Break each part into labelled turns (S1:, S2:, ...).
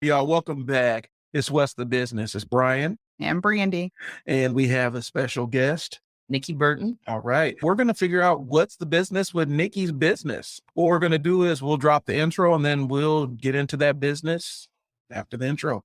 S1: Y'all, welcome back. It's What's the Business. It's Bryon,
S2: And Brandy.
S1: and we have a special guest,
S3: Niki Burtin.
S1: All right. We're going to figure out what's the business with Niki's business. What we're going to do is we'll drop the intro and then we'll get into that business after the intro.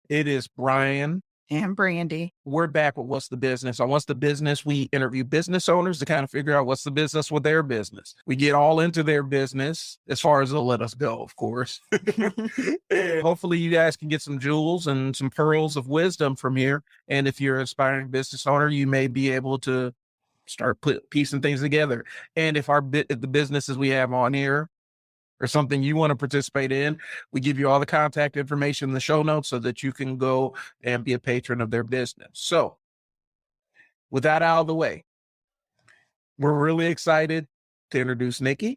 S1: It is Bryon
S2: and Brandy.
S1: We're back with What's the Business. On What's the Business, we interview business owners to kind of figure out what's the business with their business. We get all into their business as far as they'll let us go, of course. And hopefully you guys can get some jewels and some pearls of wisdom from here. And if you're an aspiring business owner, you may be able to start piecing things together. And if the businesses we have on here or something you want to participate in, we give you all the contact information in the show notes so that you can go and be a patron of their business. So with that out of the way, we're really excited to introduce Niki.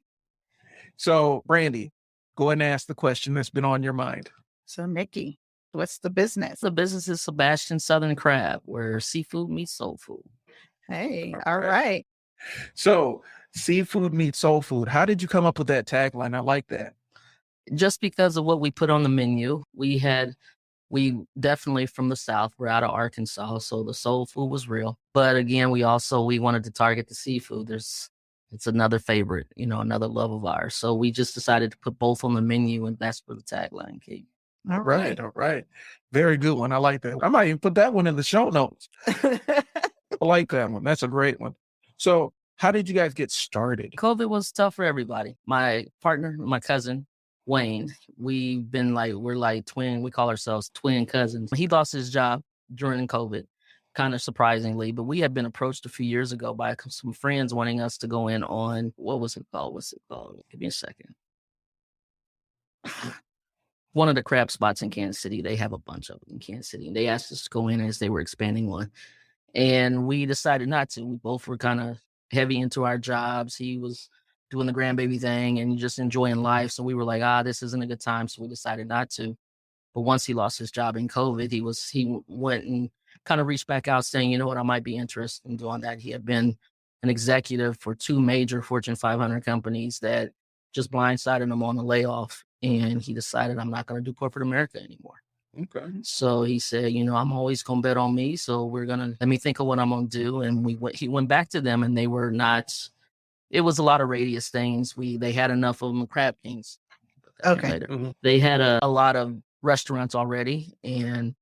S1: So Brandy, go ahead and ask the question that's been on your mind.
S2: So Niki, what's the business?
S3: The business is Sebastian Southern Crab, where seafood meets soul food.
S2: Hey, all right.
S1: So seafood meets soul food. How did you come up with that tagline? I like that.
S3: Just because of what we put on the menu. We definitely from the South. We're out of Arkansas, so the soul food was real. But again, we wanted to target the seafood. It's another favorite, another love of ours. So we just decided to put both on the menu, and that's where the tagline came.
S1: All right. Very good one. I like that. I might even put that one in the show notes. I like that one. That's a great one. So how did you guys get started?
S3: COVID was tough for everybody. My partner, my cousin, Wayne, we're like twin. We call ourselves twin cousins. He lost his job during COVID, kind of surprisingly, but we had been approached a few years ago by some friends wanting us to go in on, what was it called? What's it called? Give me a second. One of the crab spots in Kansas City. They have a bunch of them in Kansas City. And they asked us to go in as they were expanding one. And we decided not to. We both were kind of heavy into our jobs. He was doing the grandbaby thing and just enjoying life. So we were like, this isn't a good time. So we decided not to. But once he lost his job in COVID, he went and kind of reached back out saying, you know what, I might be interested in doing that. He had been an executive for 2 major Fortune 500 companies that just blindsided him on a layoff. And he decided, I'm not going to do corporate America anymore.
S1: Okay.
S3: So he said, I'm always going to bet on me. So let me think of what I'm going to do. And he went back to them, and they were not, it was a lot of radius things. They had enough of them, Crab Kings.
S2: Okay.
S3: Mm-hmm. They had a lot of restaurants already. And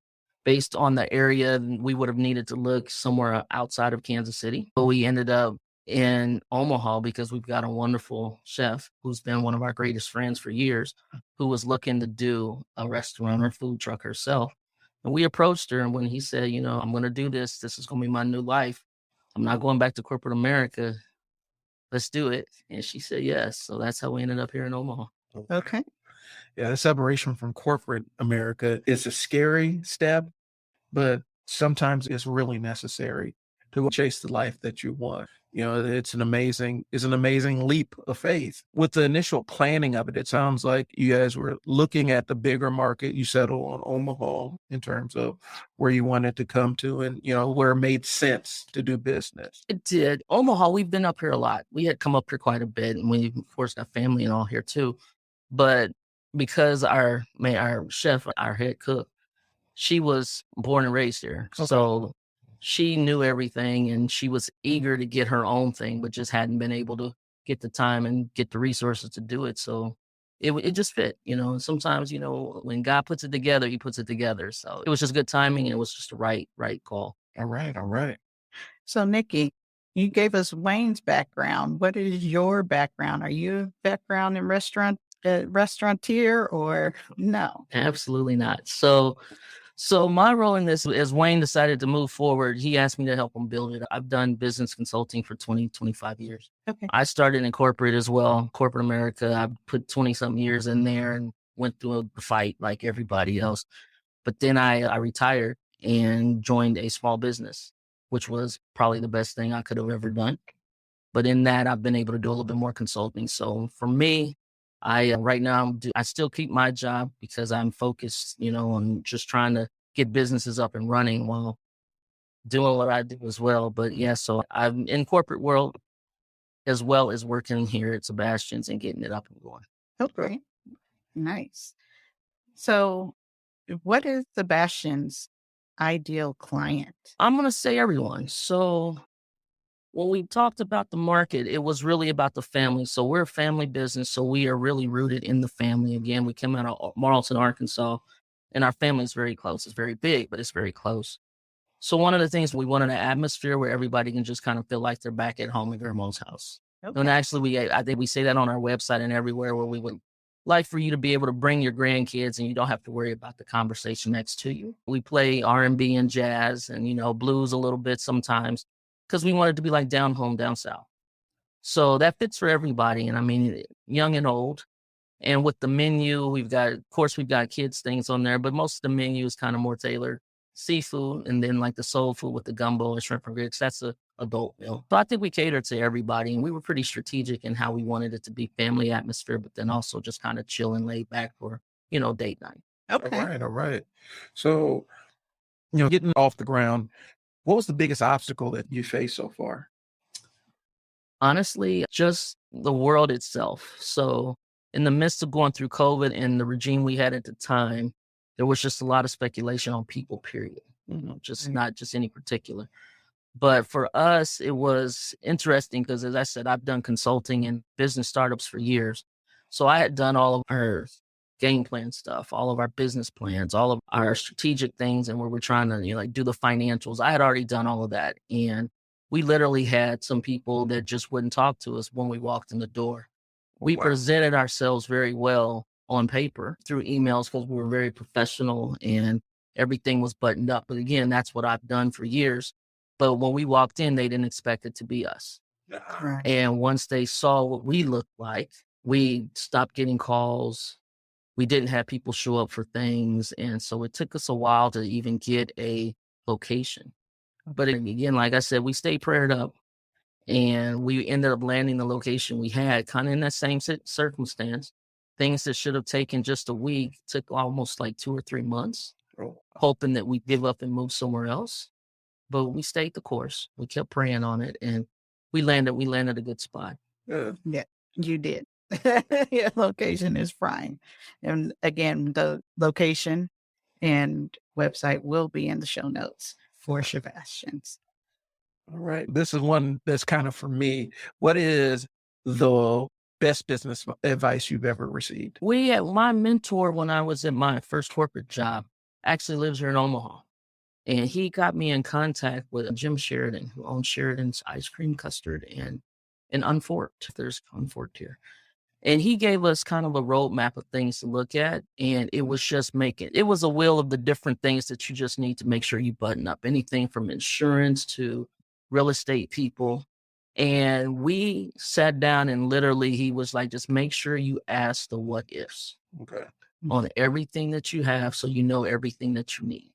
S3: based on the area, we would have needed to look somewhere outside of Kansas City. But we ended up in Omaha because we've got a wonderful chef who's been one of our greatest friends for years, who was looking to do a restaurant or food truck herself. And we approached her, and when he said, I'm going to do this is going to be my new life. I'm not going back to corporate America. Let's do it. And she said yes. So that's how we ended up here in Omaha.
S2: Okay.
S1: Yeah, the separation from corporate America is a scary step, but sometimes it's really necessary to chase the life that you want. It's an amazing leap of faith. With the initial planning of it, it sounds like you guys were looking at the bigger market. You settled on Omaha in terms of where you wanted to come to and, where it made sense to do business.
S3: It did. Omaha, we've been up here a lot. We had come up here quite a bit, and we, of course, got family and all here too. But because our chef, our head cook, she was born and raised here. Okay. So she knew everything, and she was eager to get her own thing, but just hadn't been able to get the time and get the resources to do it. So it just fit, sometimes, when God puts it together, he puts it together. So it was just good timing, and it was just the right call.
S1: All right.
S2: So Niki, you gave us Wayne's background. What is your background? Are you a background in restaurateur or no?
S3: Absolutely not. So my role in this, as Wayne decided to move forward, he asked me to help him build it. I've done business consulting for 25 years.
S2: Okay.
S3: I started in corporate as well, corporate America. I put 20-something years in there and went through a fight like everybody else. But then I retired and joined a small business, which was probably the best thing I could have ever done. But in that, I've been able to do a little bit more consulting. So for me, right now, I still keep my job because I'm focused, on just trying to get businesses up and running while doing what I do as well. But yeah, so I'm in corporate world as well as working here at Sebastian's and getting it up and going.
S2: Okay. Nice. So, what is Sebastian's ideal client?
S3: I'm going to say everyone. So when we talked about the market, it was really about the family. So we're a family business. So we are really rooted in the family. Again, we come out of Marlton, Arkansas, and our family is very close. It's very big, but it's very close. So one of the things we wanted an atmosphere where everybody can just kind of feel like they're back at home in grandma's house. And
S2: Okay.
S3: actually, I think we say that on our website and everywhere where we would like for you to be able to bring your grandkids and you don't have to worry about the conversation next to you. We play R&B and jazz and, blues a little bit sometimes because we wanted to be like down home, down south. So that fits for everybody. And I mean, young and old. And with the menu, we've got kids things on there, but most of the menu is kind of more tailored seafood. And then like the soul food with the gumbo and shrimp and grits, that's a adult meal. So I think we cater to everybody and we were pretty strategic in how we wanted it to be family atmosphere, but then also just kind of chill and laid back for, date night.
S2: Okay.
S1: All right. So, getting off the ground, what was the biggest obstacle that you faced so far?
S3: Honestly, just the world itself. So in the midst of going through COVID and the regime we had at the time, there was just a lot of speculation on people, period. Just not just any particular. But for us, it was interesting because, as I said, I've done consulting and business startups for years. So I had done all of our game plan stuff, all of our business plans, all of our strategic things, and where we're trying to do the financials. I had already done all of that. And we literally had some people that just wouldn't talk to us when we walked in the door. We presented ourselves very well on paper through emails because we were very professional and everything was buttoned up. But again, that's what I've done for years. But when we walked in, they didn't expect it to be us.
S2: Right.
S3: And once they saw what we looked like, we stopped getting calls. We didn't have people show up for things. And so it took us a while to even get a location. But again, like I said, we stayed prayed up and we ended up landing the location we had kind of in that same circumstance. Things that should have taken just a week took almost like 2 or 3 months, hoping that we'd give up and move somewhere else. But we stayed the course. We kept praying on it and we landed a good spot.
S2: Yeah, you did. Your location is fine. And again, the location and website will be in the show notes for Sebastian's.
S1: All right. This is one that's kind of for me. What is the best business advice you've ever received?
S3: My mentor, when I was at my first corporate job, actually lives here in Omaha. And he got me in contact with Jim Sheridan, who owns Sheridan's Ice Cream Custard and Unforked. There's Unforked here. And he gave us kind of a roadmap of things to look at. And it was just it was a wheel of the different things that you just need to make sure you button up. Anything from insurance to real estate people. And we sat down and literally he was like, just make sure you ask the what ifs on everything that you have so you know everything that you need.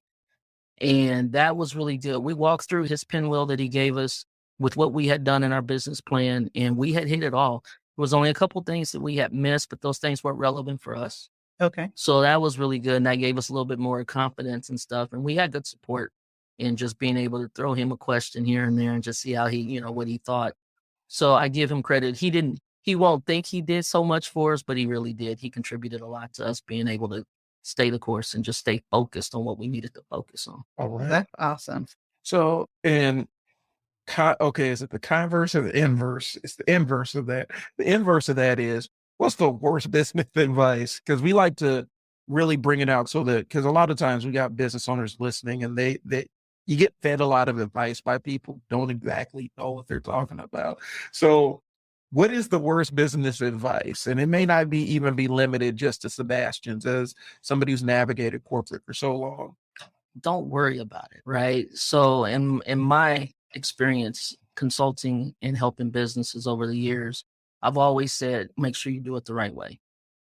S3: And that was really good. We walked through his pinwheel that he gave us with what we had done in our business plan, and we had hit it all. There was only a couple things that we had missed, but those things weren't relevant for us.
S2: Okay.
S3: So that was really good, and that gave us a little bit more confidence and stuff. And we had good support in just being able to throw him a question here and there and just see how he, what he thought. So I give him credit. He won't think he did so much for us, but he really did. He contributed a lot to us being able to stay the course and just stay focused on what we needed to focus on.
S1: All right.
S2: That's awesome.
S1: So, is it the converse or the inverse? It's the inverse of that. The inverse of that is, what's the worst business advice? Because we like to really bring it out so that, because a lot of times we got business owners listening and you get fed a lot of advice by people who don't exactly know what they're talking about. So what is the worst business advice? And it may not even be limited just to Sebastian's, as somebody who's navigated corporate for so long.
S3: Don't worry about it, right? So in my experience consulting and helping businesses over the years, I've always said, make sure you do it the right way.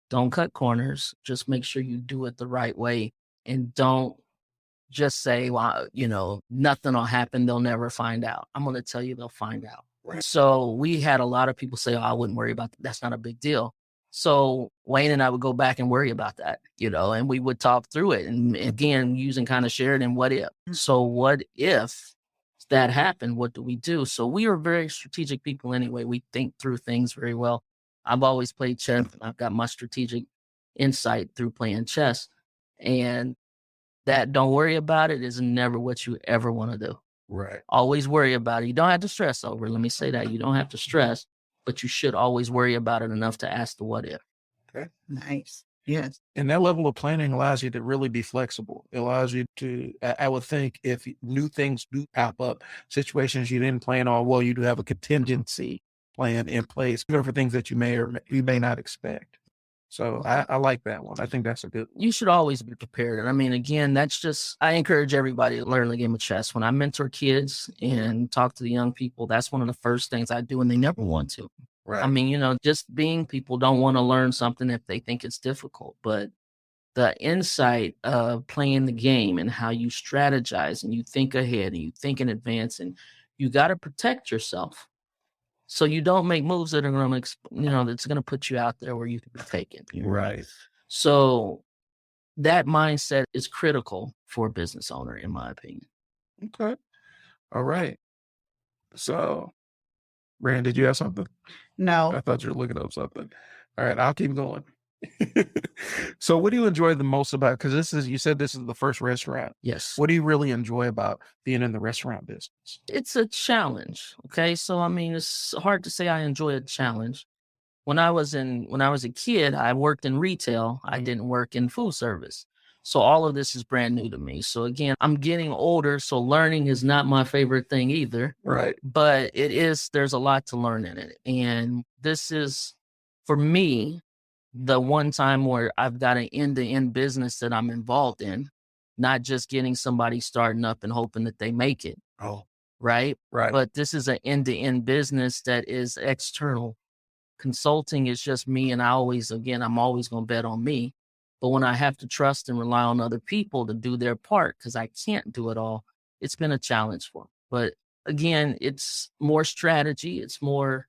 S3: Don't cut corners. Just make sure you do it the right way. And don't just say, well, nothing will happen. They'll never find out. I'm going to tell you they'll find out. Right. So we had a lot of people say, oh, I wouldn't worry about that. That's not a big deal. So Wayne and I would go back and worry about that, and we would talk through it. And again, using kind of Sheridan, what if? So what if that happen, what do we do? So we are very strategic people anyway. We think through things very well. I've always played chess. And I've got my strategic insight through playing chess. And that don't worry about it is never what you ever want to do.
S1: Right.
S3: Always worry about it. You don't have to stress over it. Let me say that. You don't have to stress, but you should always worry about it enough to ask the what if.
S1: Okay.
S2: Nice. Yes.
S1: And that level of planning allows you to really be flexible. It allows you to, I would think, if new things do pop up, situations you didn't plan on, well, you do have a contingency plan in place for things that you may or you may not expect. So I like that one. I think that's a good one.
S3: You should always be prepared. And I mean, again, that's just, I encourage everybody to learn the game of chess. When I mentor kids and talk to the young people, that's one of the first things I do, and they never want to.
S1: Right.
S3: I mean, just being people don't want to learn something if they think it's difficult, but the insight of playing the game and how you strategize and you think ahead and you think in advance, and you got to protect yourself. So you don't make moves that are going to, that's going to put you out there where you can be taken.
S1: Right.
S3: So that mindset is critical for a business owner, in my opinion.
S1: Okay. All right. So, Brand, did you have something?
S2: No.
S1: I thought you were looking up something. All right, I'll keep going. So what do you enjoy the most about, because you said this is the first restaurant.
S3: Yes.
S1: What do you really enjoy about being in the restaurant business?
S3: It's a challenge. Okay. So, I mean, it's hard to say I enjoy a challenge. When I was a kid, I worked in retail. I didn't work in food service. So all of this is brand new to me. So again, I'm getting older. So learning is not my favorite thing either.
S1: Right.
S3: But there's a lot to learn in it. And this is, for me, the one time where I've got an end-to-end business that I'm involved in, not just getting somebody starting up and hoping that they make it.
S1: Oh,
S3: right.
S1: right.
S3: But this is an end-to-end business that is external. Consulting is just me. And I'm always going to bet on me. But when I have to trust and rely on other people to do their part, because I can't do it all, it's been a challenge for me. But again, it's more strategy. It's more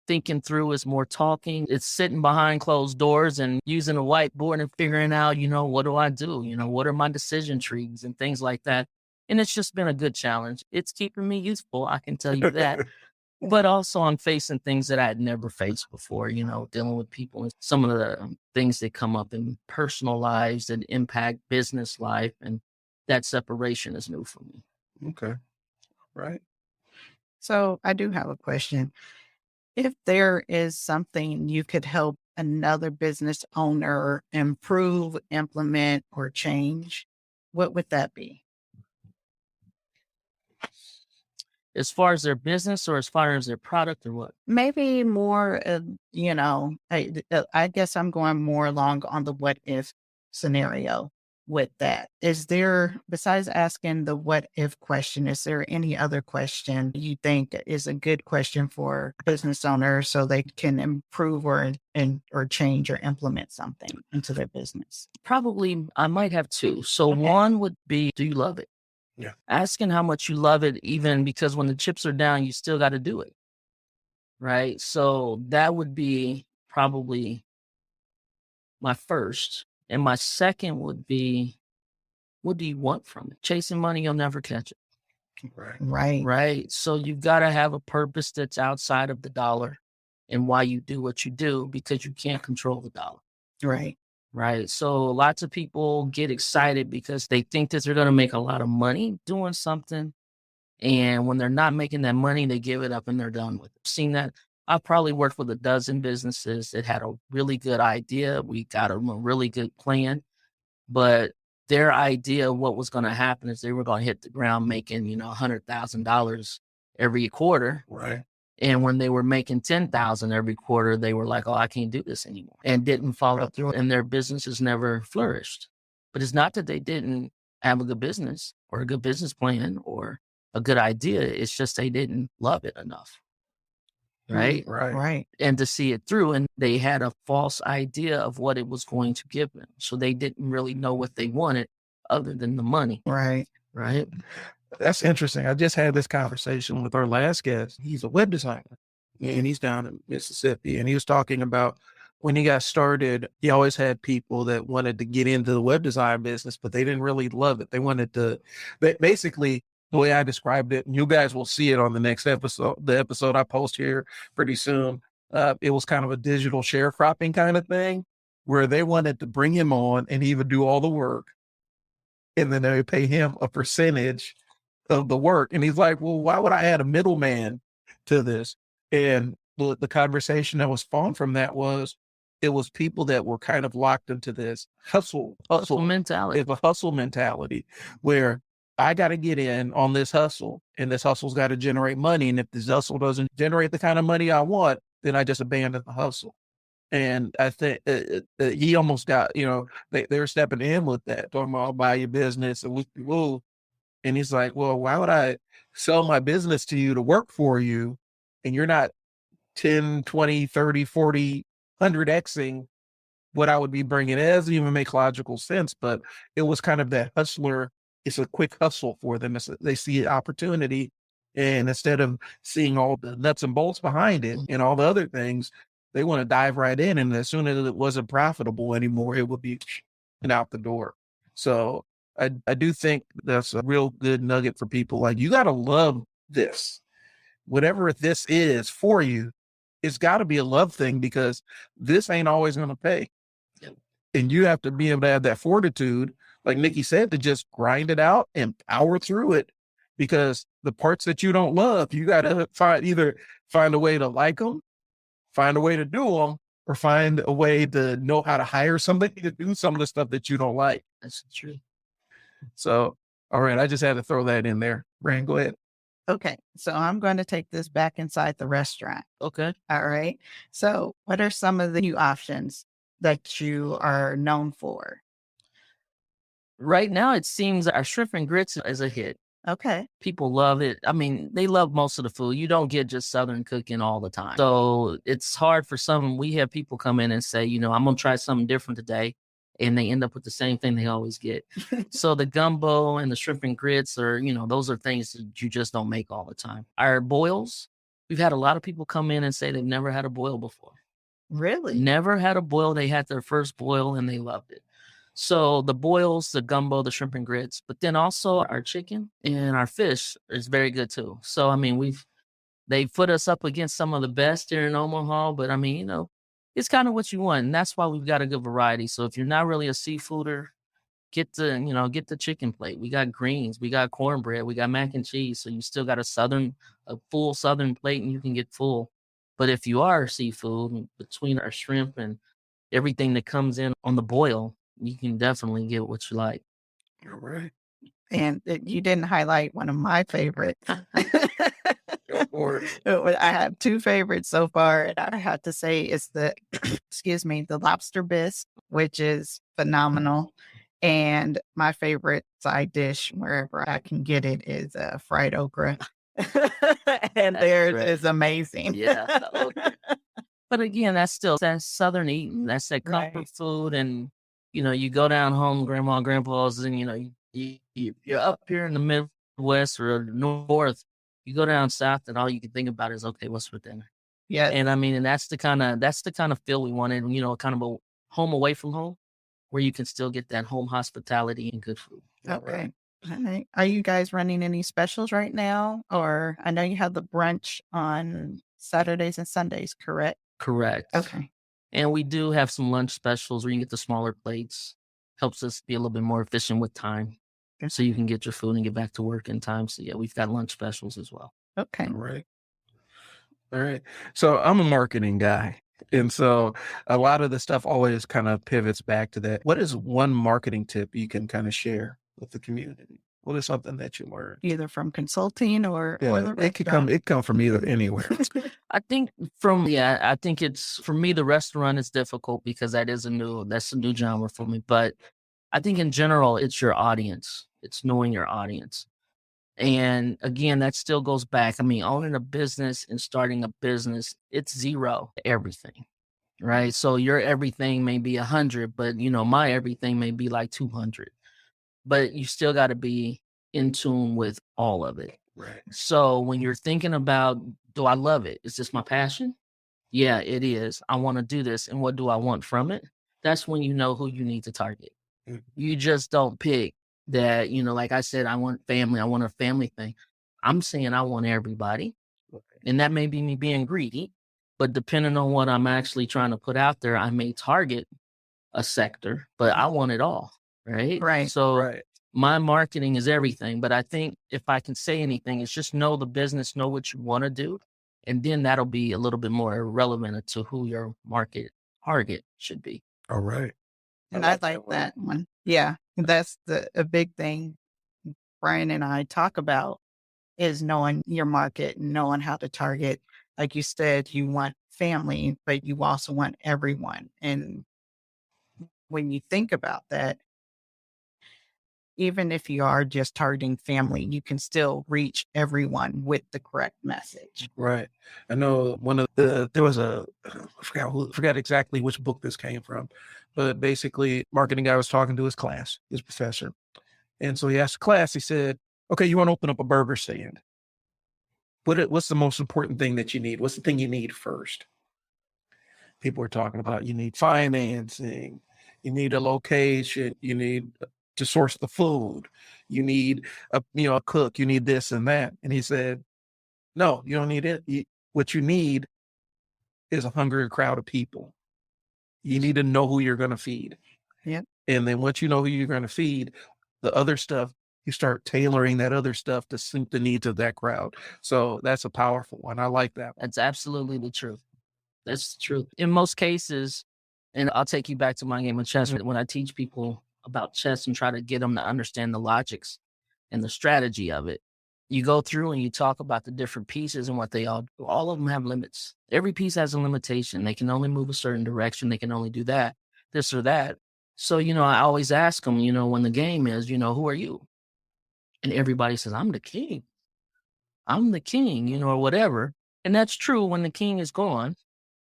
S3: thinking through, it's more talking. It's sitting behind closed doors and using a whiteboard and figuring out, what do I do? What are my decision trees and things like that. And it's just been a good challenge. It's keeping me useful, I can tell you that. But also I'm facing things that I had never faced before, dealing with people and some of the things that come up in personal lives that impact business life. And that separation is new for me.
S1: Okay. Right.
S2: So I do have a question. If there is something you could help another business owner improve, implement, or change, what would that be?
S3: As far as their business or as far as their product or what?
S2: Maybe more, I guess I'm going more along on the what if scenario with that. Is there, besides asking the what if question, is there any other question you think is a good question for business owners so they can improve or change or implement something into their business?
S3: Probably, I might have two. So
S2: Okay.
S3: One would be, do you love it?
S1: Yeah.
S3: Asking how much you love it, even because when the chips are down, you still got to do it. Right. So that would be probably my first. And my second would be, what do you want from it? Chasing money, you'll never catch it.
S2: Right.
S3: Right. So you've got to have a purpose that's outside of the dollar and why you do what you do, because you can't control the dollar.
S2: Right.
S3: Right. So lots of people get excited because they think that they're going to make a lot of money doing something. And when they're not making that money, they give it up and they're done with it. I've seen that. I've probably worked with a dozen businesses that had a really good idea. We got a really good plan, but their idea of what was going to happen is they were going to hit the ground making, $100,000 every quarter.
S1: Right.
S3: And when they were making 10,000 every quarter, they were like, oh, I can't do this anymore, and didn't follow through, and their businesses never flourished. But it's not that they didn't have a good business or a good business plan or a good idea. It's just they didn't love it enough. Right.
S2: Right.
S3: And to see it through, and they had a false idea of what it was going to give them. So they didn't really know what they wanted other than the money.
S2: Right.
S3: Right.
S1: That's interesting. I just had this conversation with our last guest. He's a web designer and he's down in Mississippi. And he was talking about when he got started, he always had people that wanted to get into the web design business, but they didn't really love it. They wanted to, basically the way I described it, and you guys will see it on the next episode, the episode I post here pretty soon. It was kind of a digital sharecropping kind of thing where they wanted to bring him on and he would do all the work. And then they would pay him a percentage of the work. And he's like, well, why would I add a middleman to this? And the conversation that was spawned from that was, it was people that were kind of locked into this hustle
S3: mentality.
S1: It's a hustle mentality where I got to get in on this hustle, and this hustle's got to generate money. And if this hustle doesn't generate the kind of money I want, then I just abandon the hustle. And I think he almost got, they were stepping in with that, talking about, I'll buy your business and woo. And he's like, well, why would I sell my business to you to work for you? And you're not 10, 20, 30, 40, 100xing what I would be bringing. It doesn't even make logical sense, but it was kind of that hustler. It's a quick hustle for them. They see an opportunity, and instead of seeing all the nuts and bolts behind it and all the other things, they want to dive right in. And as soon as it wasn't profitable anymore, it would be out the door. So I do think that's a real good nugget for people. Like, you got to love this, whatever this is for you. It's got to be a love thing, because this ain't always going to pay. Yep. And you have to be able to have that fortitude, like Niki said, to just grind it out and power through it, because the parts that you don't love, you got to find a way to like them, find a way to do them, or find a way to know how to hire somebody to do some of the stuff that you don't like.
S3: That's true.
S1: So, all right, I just had to throw that in there. Bryon, go ahead.
S2: Okay, so I'm going to take this back inside the restaurant.
S3: Okay.
S2: All right. So what are some of the new options that you are known for?
S3: Right now, it seems our shrimp and grits is a hit.
S2: Okay.
S3: People love it. I mean, they love most of the food. You don't get just Southern cooking all the time. So it's hard for some. We have people come in and say, I'm going to try something different today. And they end up with the same thing they always get. So the gumbo and the shrimp and grits are, those are things that you just don't make all the time. Our boils, we've had a lot of people come in and say they've never had a boil before.
S2: Really?
S3: Never had a boil. They had their first boil and they loved it. So the boils, the gumbo, the shrimp and grits, but then also our chicken and our fish is very good too. So, I mean, they put us up against some of the best here in Omaha, but I mean, it's kind of what you want. And that's why we've got a good variety. So if you're not really a seafooder, get the chicken plate. We got greens, we got cornbread, we got mac and cheese. So you still got a full Southern plate, and you can get full. But if you are seafood, between our shrimp and everything that comes in on the boil, you can definitely get what you like.
S1: All right.
S2: And you didn't highlight one of my favorites.
S1: I
S2: have two favorites so far, and I have to say it's the the lobster bisque, which is phenomenal. And my favorite side dish, wherever I can get it, is fried okra. And theirs is amazing.
S3: Yeah. But again, that's still that Southern eating. That's that comfort
S2: Right.
S3: food. And, you go down home, grandma, grandpa's, and, you're up here in the Midwest or North. You go down south, and all you can think about is, okay, what's for dinner?
S2: Yeah.
S3: And I mean, and that's the kind of feel we wanted, kind of a home away from home, where you can still get that home hospitality and good food.
S2: Okay. All right. Are you guys running any specials right now? Or I know you have the brunch on Saturdays and Sundays, correct?
S3: Correct.
S2: Okay.
S3: And we do have some lunch specials where you can get the smaller plates. Helps us be a little bit more efficient with time.
S2: Okay.
S3: So you can get your food and get back to work in time. So yeah, we've got lunch specials as well.
S2: Okay.
S1: All right. So I'm a marketing guy. And so a lot of the stuff always kind of pivots back to that. What is one marketing tip you can kind of share with the community? What is something that you learned?
S2: Either from consulting or the
S1: it could come from anywhere.
S3: I think it's, for me, the restaurant is difficult because that's a new genre for me. But I think in general, it's your audience. It's knowing your audience. And again, that still goes back. I mean, owning a business and starting a business, it's zero everything, right? So your everything may be 100, but my everything may be like 200. But you still got to be in tune with all of it.
S1: Right.
S3: So when you're thinking about, do I love it? Is this my passion? Yeah, it is. I want to do this. And what do I want from it? That's when you know who you need to target.
S1: Mhm.
S3: You just don't pick that, like I said, I want family. I want a family thing. I'm saying I want everybody. And that may be me being greedy, but depending on what I'm actually trying to put out there, I may target a sector, but I want it all. Right.
S2: Right.
S3: So my marketing is everything. But I think if I can say anything, it's just know the business, know what you want to do. And then that'll be a little bit more relevant to who your market target should be.
S1: All right.
S2: And I like that one. Yeah. That's a big thing Bryon and I talk about is knowing your market and knowing how to target. Like you said, you want family, but you also want everyone. And when you think about that, even if you are just targeting family, you can still reach everyone with the correct message.
S1: Right. I know there was I forgot exactly which book this came from, but basically marketing guy was talking to his class, his professor. And so he asked the class, he said, okay, you want to open up a burger stand. What's the most important thing that you need? What's the thing you need first? People were talking about, you need financing, you need a location, you need to source the food, you need a cook, you need this and that. And he said, no, you don't need it. What you need is a hungry crowd of people. You need to know who you're going to feed.
S2: Yeah.
S1: And then once you know who you're going to feed, the other stuff, you start tailoring that other stuff to suit the needs of that crowd. So that's a powerful one. I like that.
S3: That's absolutely the truth. That's the truth. In most cases, and I'll take you back to my game of chess. When I teach people about chess and try to get them to understand the logics and the strategy of it, you go through and you talk about the different pieces and what they all do. All of them have limits. Every piece has a limitation. They can only move a certain direction. They can only do that, this or that. So, I always ask them, when the game is, who are you? And everybody says, I'm the king. I'm the king, or whatever. And that's true. When the king is gone,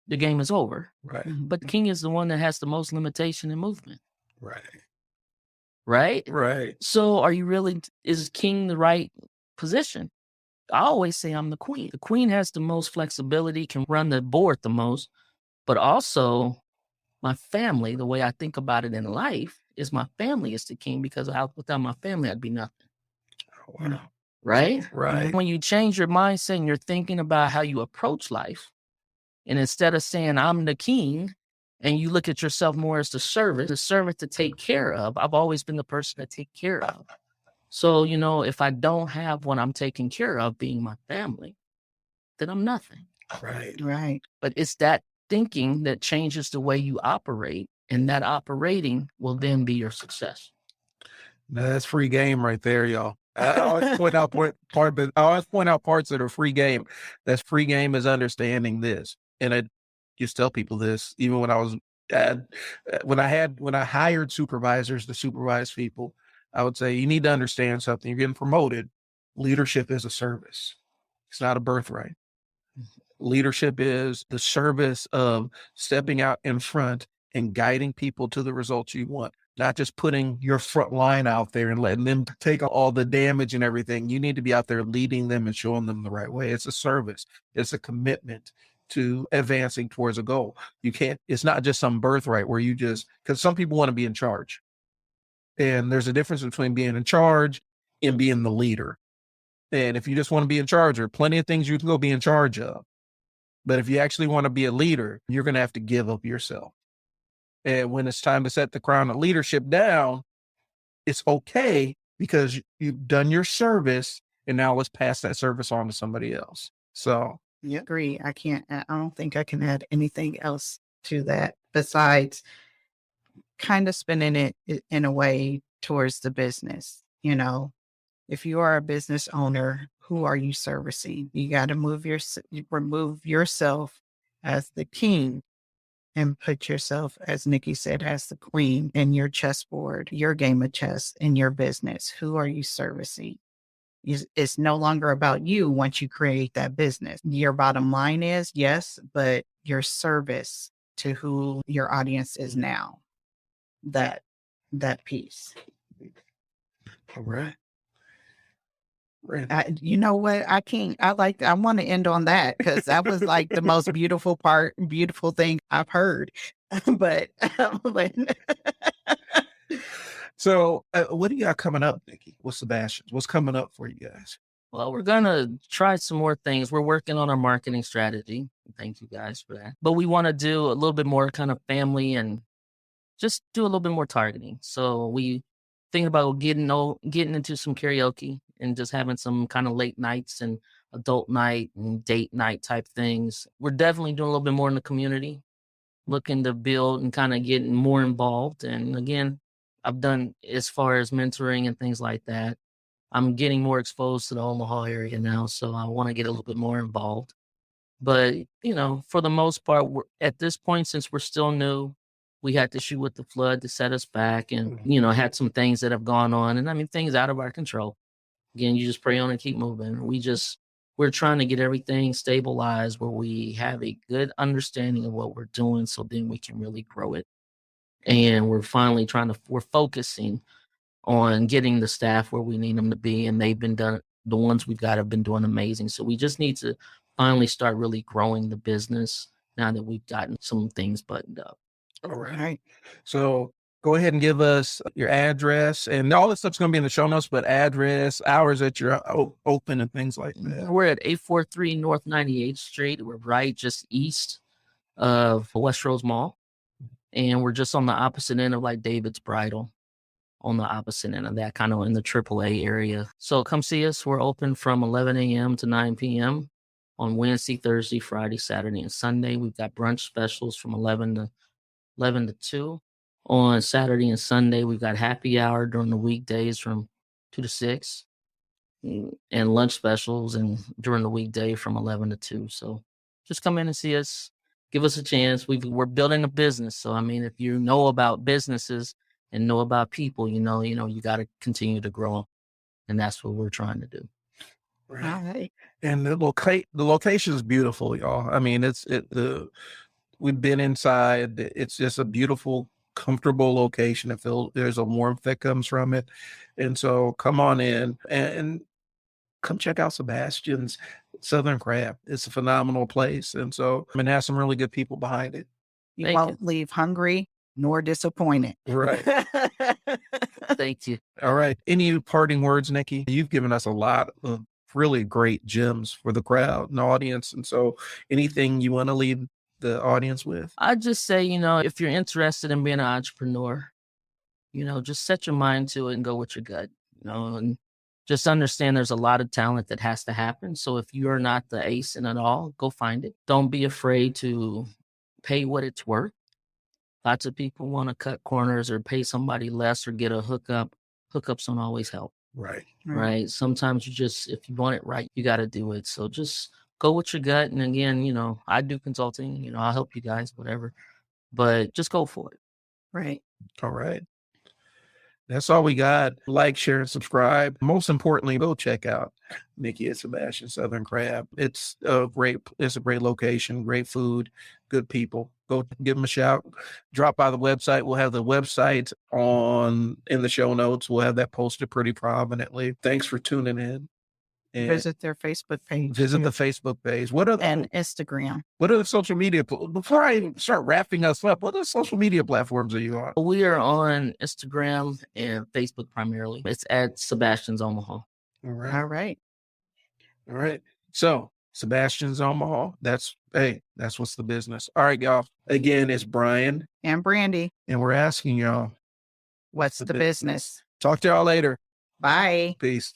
S3: the game is over.
S1: Right.
S3: But the king is the one that has the most limitation in movement.
S1: Right.
S3: Right?
S1: Right.
S3: So is king the right position? I always say I'm the queen. The queen has the most flexibility, can run the board the most, but also my family, the way I think about it in life, is my family is the king, because without my family, I'd be nothing.
S1: Oh, wow.
S3: Right?
S1: Right.
S3: When you change your mindset and you're thinking about how you approach life, and instead of saying I'm the king, and you look at yourself more as the servant to take care of, I've always been the person to take care of. So, if I don't have what I'm taking care of, being my family, then I'm nothing.
S1: Right.
S2: Right.
S3: But it's that thinking that changes the way you operate, and that operating will then be your success.
S1: Now, that's free game right there, y'all. I always point out parts that are free game. That's free game is understanding this. And I just tell people this, even when when I hired supervisors to supervise people, I would say, you need to understand something. You're getting promoted. Leadership is a service. It's not a birthright. Leadership is the service of stepping out in front and guiding people to the results you want, not just putting your front line out there and letting them take all the damage and everything. You need to be out there leading them and showing them the right way. It's a service. It's a commitment to advancing towards a goal. It's not just some birthright where because some people want to be in charge. And there's a difference between being in charge and being the leader. And if you just want to be in charge, there are plenty of things you can go be in charge of. But if you actually want to be a leader, you're going to have to give up yourself. And when it's time to set the crown of leadership down, it's okay, because you've done your service, and now let's pass that service on to somebody else. So,
S2: yeah, agree. I don't think I can add anything else to that besides kind of spinning it in a way towards the business. If you are a business owner, who are you servicing? You got to remove yourself as the king and put yourself, as Niki said, as the queen in your chessboard, your game of chess in your business. Who are you servicing? It's no longer about you once you create that business. Your bottom line is, yes, but your service to who your audience is now, that piece.
S1: All right.
S2: You know what? I want to end on that, because that was like the most beautiful thing I've heard. But
S1: So what do you got coming up, Niki? What's Sebastian's? What's coming up for you guys?
S3: Well, we're gonna try some more things. We're working on our marketing strategy. Thank you guys for that. But we want to do a little bit more kind of family and just do a little bit more targeting. So we thinking about getting into some karaoke and just having some kind of late nights and adult night and date night type things. We're definitely doing a little bit more in the community, looking to build and kind of getting more involved. And again, I've done as far as mentoring and things like that. I'm getting more exposed to the Omaha area now, so I want to get a little bit more involved. But, for the most part, at this point, since we're still new, we had to shoot with the flood to set us back and, had some things that have gone on. And I mean, things out of our control. Again, you just pray on and keep moving. We're trying to get everything stabilized where we have a good understanding of what we're doing so then we can really grow it. And we're focusing on getting the staff where we need them to be. And the ones we've got have been doing amazing. So we just need to finally start really growing the business now that we've gotten some things buttoned up.
S1: All right. So go ahead and give us your address, and all this stuff's going to be in the show notes, but address, hours that you're open and things like that.
S3: We're at 843 North 98th Street. We're right just east of Westroads Mall. And we're just on the opposite end of like David's Bridal, on the opposite end of that, kind of in the AAA area. So come see us. We're open from 11 a.m. to 9 p.m. on Wednesday, Thursday, Friday, Saturday, and Sunday. We've got brunch specials from 11 to 2. On Saturday and Sunday, we've got happy hour during the weekdays from 2 to 6. And lunch specials and during the weekday from 11 to 2. So just come in and see us. Give us a chance. We're building a business. So, I mean, if you know about businesses and know about people, you got to continue to grow. And that's what we're trying to do.
S1: Right.
S2: All right.
S1: And the location is beautiful, y'all. I mean, we've been inside. It's just a beautiful, comfortable location. There's a warmth that comes from it. And so come on in and come check out Sebastian's Southern Crab. It's a phenomenal place. And so it has some really good people behind it.
S2: You won't leave hungry nor disappointed.
S1: Right.
S3: Thank you.
S1: All right. Any parting words, Niki? You've given us a lot of really great gems for the crowd and audience. And so anything you want to leave the audience with?
S3: I'd just say, if you're interested in being an entrepreneur, just set your mind to it and go with your gut, and just understand there's a lot of talent that has to happen. So if you're not the ace in it all, go find it. Don't be afraid to pay what it's worth. Lots of people want to cut corners or pay somebody less or get a hookup. Hookups don't always help. Right. Sometimes if you want it right, you got to do it. So just go with your gut. And again, I do consulting, I'll help you guys, whatever, but just go for it.
S2: Right.
S1: All right. That's all we got. Like, share, and subscribe. Most importantly, go check out Niki and Sebastian Southern Crab. It's a great location, great food, good people. Go give them a shout. Drop by the website. We'll have the website in the show notes. We'll have that posted pretty prominently. Thanks for tuning in. And
S2: visit their Facebook page.
S1: Visit the Facebook page.
S2: And Instagram.
S1: What are the social media? Before I start wrapping us up, what are the social media platforms are you on?
S3: We are on Instagram and Facebook primarily. It's at Sebastian's Omaha.
S1: All right.
S2: All right.
S1: All right. So Sebastian's Omaha. That's what's the business. All right, y'all. Again, it's Bryon
S2: and Brandy.
S1: And we're asking y'all,
S2: what's the business?
S1: Talk to y'all later.
S2: Bye.
S1: Peace.